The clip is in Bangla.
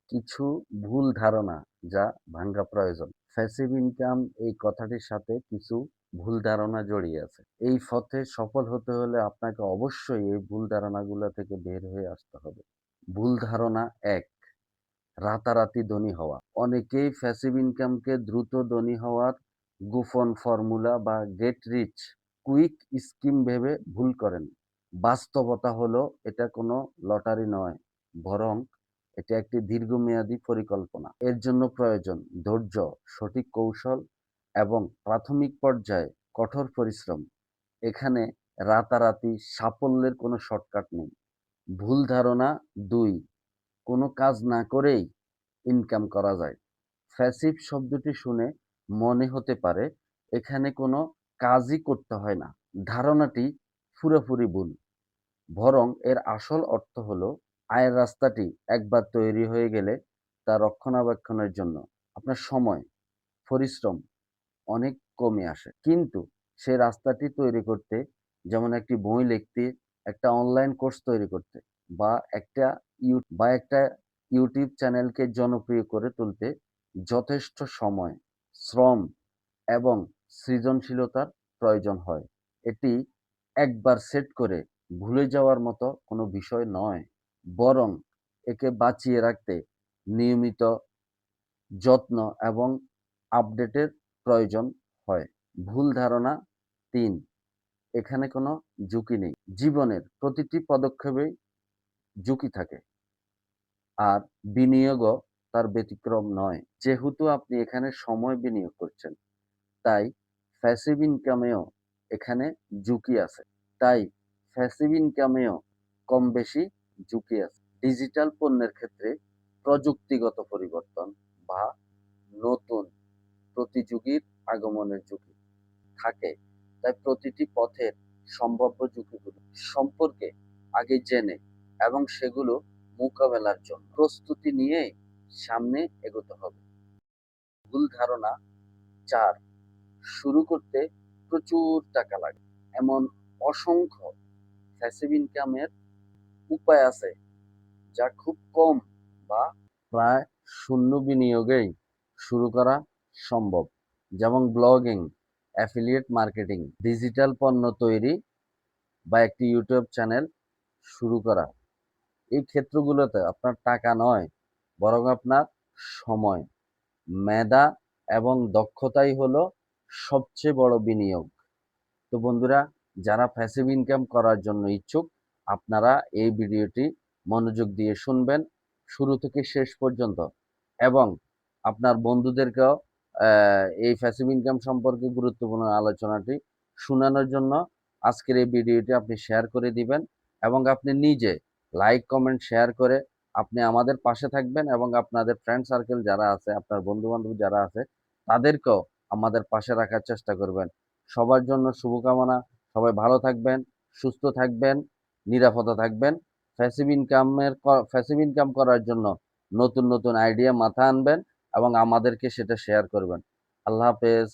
কিছু ভুল ধারণা যা ভাঙ্গা প্রয়োজন। প্যাসিভ ইনকাম এই কথাটির সাথে কিছু ভুল ধারণা জড়িয়ে আছে। এই পথে সফল হতে হলে আপনাকে অবশ্যই এই ভুল ধারণাগুলা থেকে বের হয়ে আসতে হবে। ভুল ধারণা ১, রাতারাতি ধনী হওয়া। অনেকেই প্যাসিভ ইনকামকে দ্রুত ধনী হওয়ার গোপন ফর্মুলা বা গেট রিচ কুইক স্কিম ভেবে ভুল করেন। বাস্তবতা হলো এটা কোনো লটারি নয়, বরং এটা একটি দীর্ঘমেয়াদী পরিকল্পনা। এর জন্য প্রয়োজন ধৈর্য, সঠিক কৌশল এবং প্রাথমিক পর্যায়ে কঠোর পরিশ্রম। এখানে রাতারাতি সাফল্যের কোনো শর্টকাট নেই। ভুল ধারণা ২, কোনো কাজ না করেই ইনকাম করা যায়। প্যাসিভ শব্দটি শুনে মনে হতে পারে এখানে কোনো কাজই করতে হয় না। ধারণাটি পুরোপুরি ভুল। বরং এর আসল অর্থ হলো আয়ের রাস্তাটি একবার তৈরি হয়ে গেলে তা রক্ষণাবেক্ষণের জন্য আপনার সময়, পরিশ্রম অনেক কমে আসে। কিন্তু সেই রাস্তাটি তৈরি করতে যেমন একটি বই লিখতে, একটা অনলাইন কোর্স তৈরি করতে বা একটা ইউটিউব চ্যানেলকে জনপ্রিয় করে তুলতে যথেষ্ট সময়, শ্রম এবং সৃজনশীলতার প্রয়োজন হয়। এটি একবার সেট করে ভুলে যাওয়ার মতো কোনো বিষয় নয়। বরং একে বাঁচিয়ে রাখতে নিয়মিত যত্ন এবং আপডেটের প্রয়োজন হয়। ভুল ধারণা ৩, এখানে কোনো ঝুঁকি নেই। জীবনের প্রতিটি পদক্ষেপেই ঝুঁকি থাকে। আর বিনিয়োগও তার ব্যতিক্রম নয়। যেহেতু আপনি এখানে সময় বিনিয়োগ করছেন, তাই প্যাসিভ ইনকামেও এখানে ঝুঁকি আছে। তাই প্যাসিভ ইনকামেও কম বেশি ঝুঁকি আছে। ডিজিটাল পণ্যের ক্ষেত্রে প্রযুক্তিগত পরিবর্তন বা নতুন প্রতিযোগীর আগমনের ঝুঁকি থাকে। তাই প্রতিটি পথের সম্ভাব্য ঝুঁকিগুলো সম্পর্কে আগে জেনে এবং সেগুলো মোকাবেলার জন্য প্রস্তুতি নিয়ে সামনে এগোতে হবে। ভুল ধারণা ৪, শুরু করতে প্রচুর টাকা লাগে। এমন অসংখ্য প্যাসিভ ইনকামের উপায় আছে যা খুব কম বা প্রায় শূন্য বিনিয়োগেই শুরু করা সম্ভব। যেমন ব্লগিং, অ্যাফিলিয়েট মার্কেটিং, ডিজিটাল পণ্য তৈরি বা একটি ইউটিউব চ্যানেল শুরু করা। এই ক্ষেত্রগুলোতে আপনার টাকা নয়, বরং আপনার সময়, মেধা এবং দক্ষতাই হলো সবচেয়ে বড় বিনিয়োগ। তো বন্ধুরা, যারা প্যাসিভ ইনকাম করার জন্য ইচ্ছুক, আপনারা এই ভিডিওটি মনোযোগ দিয়ে শুনবেন শুরু থেকে শেষ পর্যন্ত এবং আপনার বন্ধুদেরকেও এই প্যাসিভ ইনকাম সম্পর্কে গুরুত্বপূর্ণ আলোচনাটি শোনানোর জন্য আজকের এই ভিডিওটি আপনি শেয়ার করে দিবেন এবং আপনি নিজে লাইক, কমেন্ট, শেয়ার করে আপনি আমাদের পাশে থাকবেন এবং আপনাদের ফ্রেন্ড সার্কেল যারা আছে, আপনার বন্ধু-বান্ধব যারা আছে, তাদেরকেও আমাদের পাশে রাখার চেষ্টা করবেন। সবার জন্য শুভকামনা। সবাই ভালো থাকবেন, সুস্থ থাকবেন, নিরাপদে থাকবেন। প্যাসিভ ইনকাম করার জন্য নতুন নতুন আইডিয়া মাথায় আনবেন এবং আমাদেরকে সেটা শেয়ার করবেন। আল্লাহ হাফেজ।